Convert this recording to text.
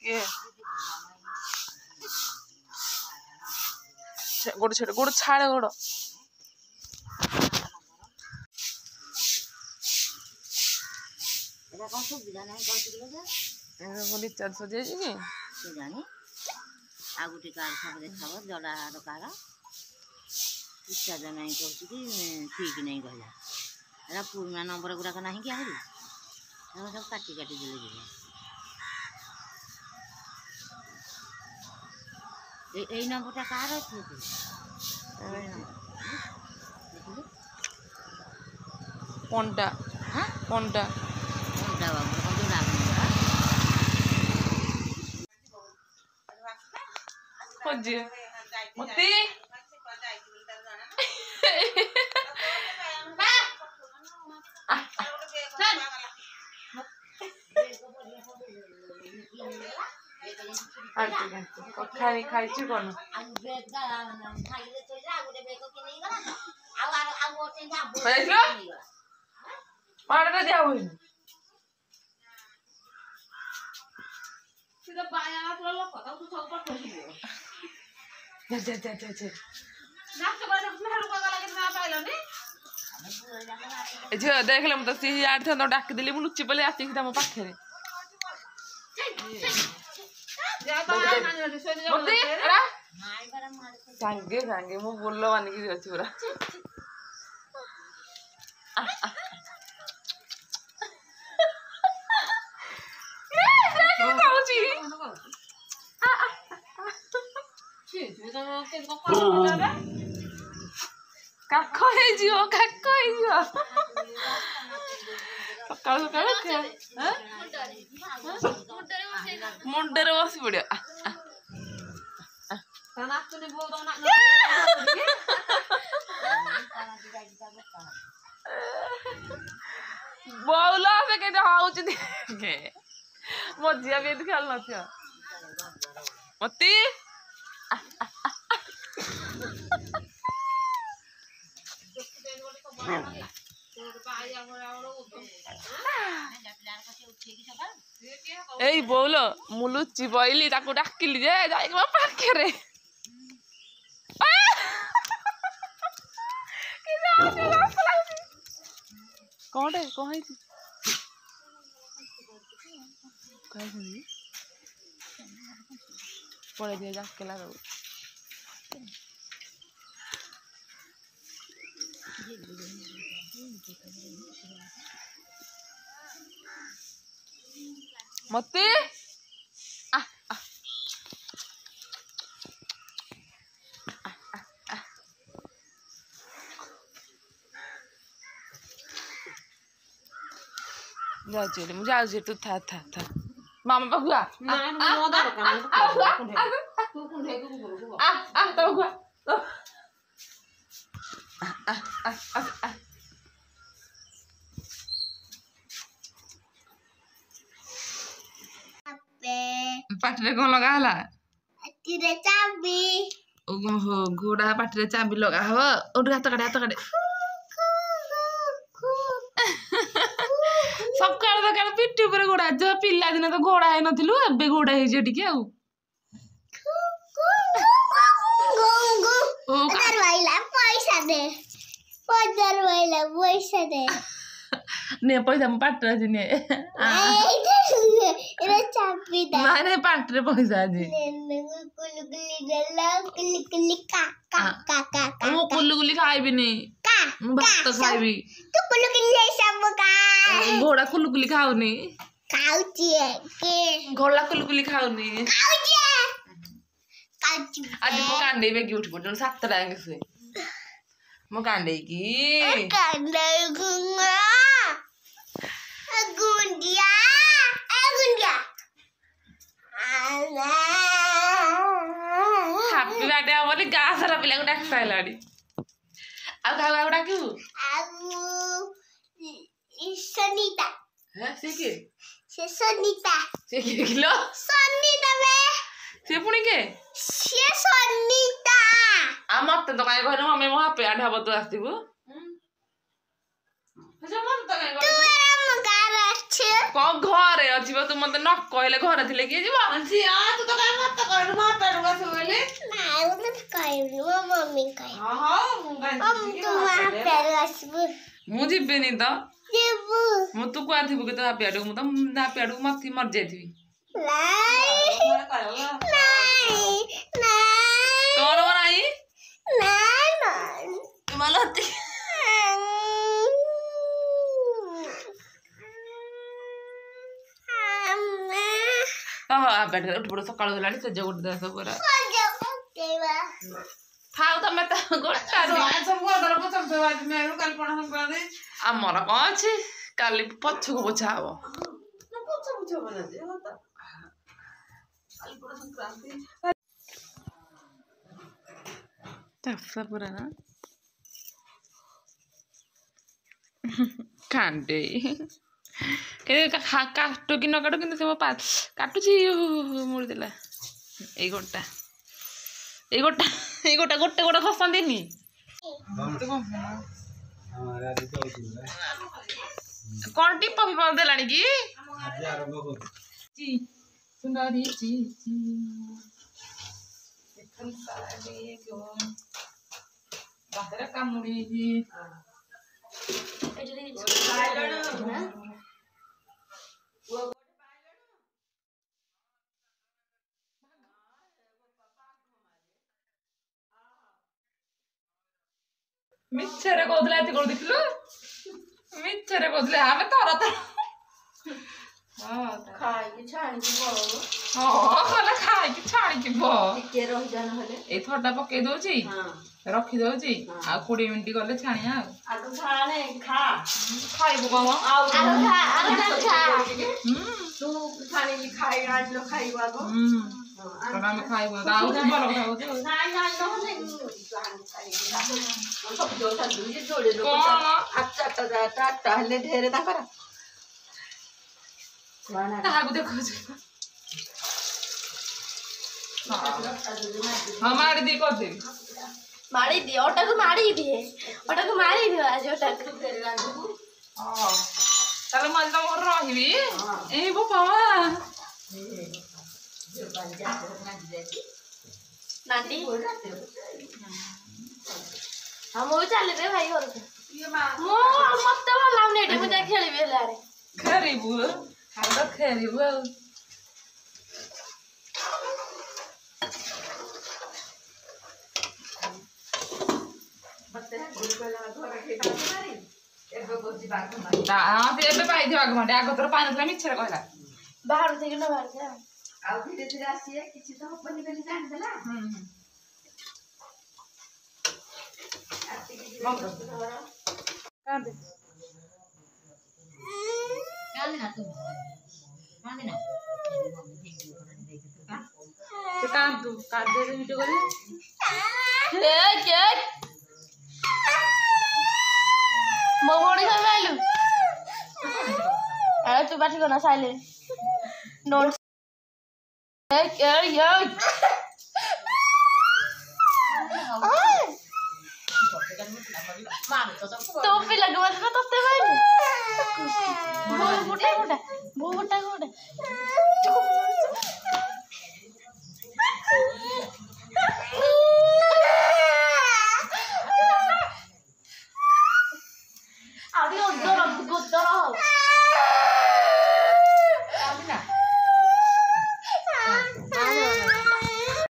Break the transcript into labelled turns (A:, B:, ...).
A: के गोड़ छेड़ गोड़ छाड़ गोड़
B: एटा कौन सुविधा नहीं कौन सुविधा
A: बोली चल सजे जी के
B: से जानी आ गुटी कार सब देखाव जड़ा कार इच्छा जो नहीं कहूँ कि ठीक नहीं कहला एरा पुराना नंबर गुड़ाक ना कि आहरी सब काटी काटी देले এই নম্বরটা কার আছে
A: কোনটা
B: হ্যাঁ
A: কোনটা
B: কোনটা বাবু কত লাগবে
A: খোঁজে মতি ଖାଇ ଖାଇଛୁ କଣ ପାହାଡ଼ରେ ଦିଆ ହୁଏନି ଝିଅ ଦେଖିଲେ ମୁଁ ତ ସିଏ ଆଣିଥାନ୍ତ ଡାକିଦେଲି ମୁଁ ଲୁଚି ପଳେଇ ଆସିକି ତମ ପାଖରେ ସାଙ୍ଗେ ସାଙ୍ଗେ ମୁଁ ବୋଲ ମାନିକି ଅଛି ପୁରା କାଖ ହେଇଯିବ ସକାଳୁ ସକାଳୁ ମୁଣ୍ଡରେ ବସି ପଡିବ ବଉଲ ସେ କେତେ ହଉଛି ମୋ ଝିଅ ବି ଏମିତି ଖେଳୁ ନଥିବ ମତି ଏଇ ବୋଉଲ ମୁଁ ଲୁଚି ପଇଲି ତାକୁ ଡାକିଲି ଯେ ଯାଇକି ମୋ ପାଖରେ କଣଟେ କଣ ହେଇଛି ପଳେଇ ଦିଏ ଯାକେଲା ରୁ ମତେ ଯାଉଛି ମୁଁ ଯାଉଛି ତୁ ଥା ଥା ଥା ମାମା ପାଖକୁ ପାଟିରେ କଣ ଲଗା ହେଲା ଘୋଡା ପାଟିରେ ଚାବି ଲଗା ହବ ହାତ କାଟେ ସକାଳୁ ସକାଳୁ ପିଠି ଉପରେ ଘୋଡା ପିଲାଦିନ ତ ଘୋଡା ହେଇନଥିଲୁ ଏବେ ଘୋଡା ହେଇଛି ଟିକେ ଆଉ ନେ ପଇସା ମୁଁ ପାଟିରେ ଅଛି ନେ ନାଇଁ ପାଟିରେ ପଇସା ଅଛି ମୁଁ କୁଲୁକୁଲି ଖାଇବିନି ମୁଁ ଭାତ ଖାଇବି ଘୋଡା କୁଲୁକୁଲି ଖାଉନି ଘୋଡା କୁଲୁକୁଲି ଖାଉନି ଆଜି ମୁଁ କାଣ୍ଡେଇ ବେଗି ଉଠି ପଡୁଛି 7ଟା ଯାକେ ଶୁଏ ମୁଁ କାଣ୍ଡେଇକି ହାପି ବାର୍ଥଡେ ବୋଲି ଗାଁ ସାରା ପିଲାକୁ ଡାକି ସାରିଲାଣି ଆଉ କାହାକୁ ଡାକିବୁ
B: ସନିତା
A: ସେ କିଏ
B: ସେ ସନିତା
A: ସେ କିଏ କିଲୋ
B: ସନିତା ବେ
A: ସେ ପୁଣି କେ
B: ସେ ସନିତା
A: ଆଉ ମତେ ତ କାଇଁ କହିଲୁ ମମି ମୋ ହାପି ବାର୍ଥଡେ ହବ ତୁ ଆସିବୁ
B: ତୁ ଆମ ଗାଁରେ
A: कौन घरे अछि तू मते न कहले घरे थिले किए जीवा
B: झिया तू तो काय मत कर मां पेडुगा सोले
C: नहीं वो तो कहीं वो मम्मी कहीं
B: हां हां मुंगा
C: तुम वहाँ पैर रखबू
A: मु जिबेनी त
C: देबू
A: मु तू को आथिबु के त पेडु मु त ना पेडु मथि मर जाइथिबि
C: नहीं नहीं नहीं
A: तोर बनाई
C: नहीं नहीं
A: मलती बेड उठ पड़ सकाळ होलानी से जगुट दे सब पूरा थाउ तमे त गोटा
B: सब घर को सब आज मेरू कल पणा संक्रांति
A: आमर कौन अछि काली पछको पोछा हबो
B: ना पोछा पोछा बना दे होता कल पणा संक्रांति
A: तफसा पूरा ना कांडे के काटो कि न काटो कि से मो काटुची मुड़ी देला ए गोटा गोटे गोटे खसन देनी कौन टिप भी पाल देलानी की जी सुंदरी जी इथन सारे को बाहर कामुड़ी जी मिच्छरे कोदला एति कर देखलो मिच्छरे कोदले आमे तोरा त हां
B: खाई के छाणी के बो
A: हां खाना खाई कि छाणी कि बो
B: के रह जाना हले
A: ए थोड़ा पके दोची
B: हां
A: रखी दोची आ 20 मिनिट गले छाणिया
B: आगो छाणे खा
A: खाइबो बाबा
C: आरो खा
B: तू छाणी की खाई आज लो खाई बागो
A: तोरा में खाइबो दाऊ से भलो खाइबो
B: नाई नाई नहले छाणी खाई सब जो ता दुई जोड़े लो
A: कौन
B: अच्छा ता हले ढेरे ता कर
A: तागु देखो हमारे दी कर दे
C: मारी दिए ओटा को मारी दिए आज ओटा को
A: हां चलो मज तो मोर रहिबी ए बो बाबा
C: नाटी हम वो चले रे भाई घर मो मत भला नेटे मु जा खेली बेला रे
A: खरीबू हम तो खरीबू ଏବେ ପାଇଥିବ ଆଗ ମାଟେ ଆଗ ତୋର ପାଇନଥିଲା ମିଛରେ କହିଲା
C: बाहर थे ना बाहर से
B: आ धीरे धीरे आसीए किछि तो बनी बनी जान देला
C: मो भोणी खाई आइलु अरे तू बाठी कोना साइले नोट तो पिला के बात ना तते भाई वो बुटा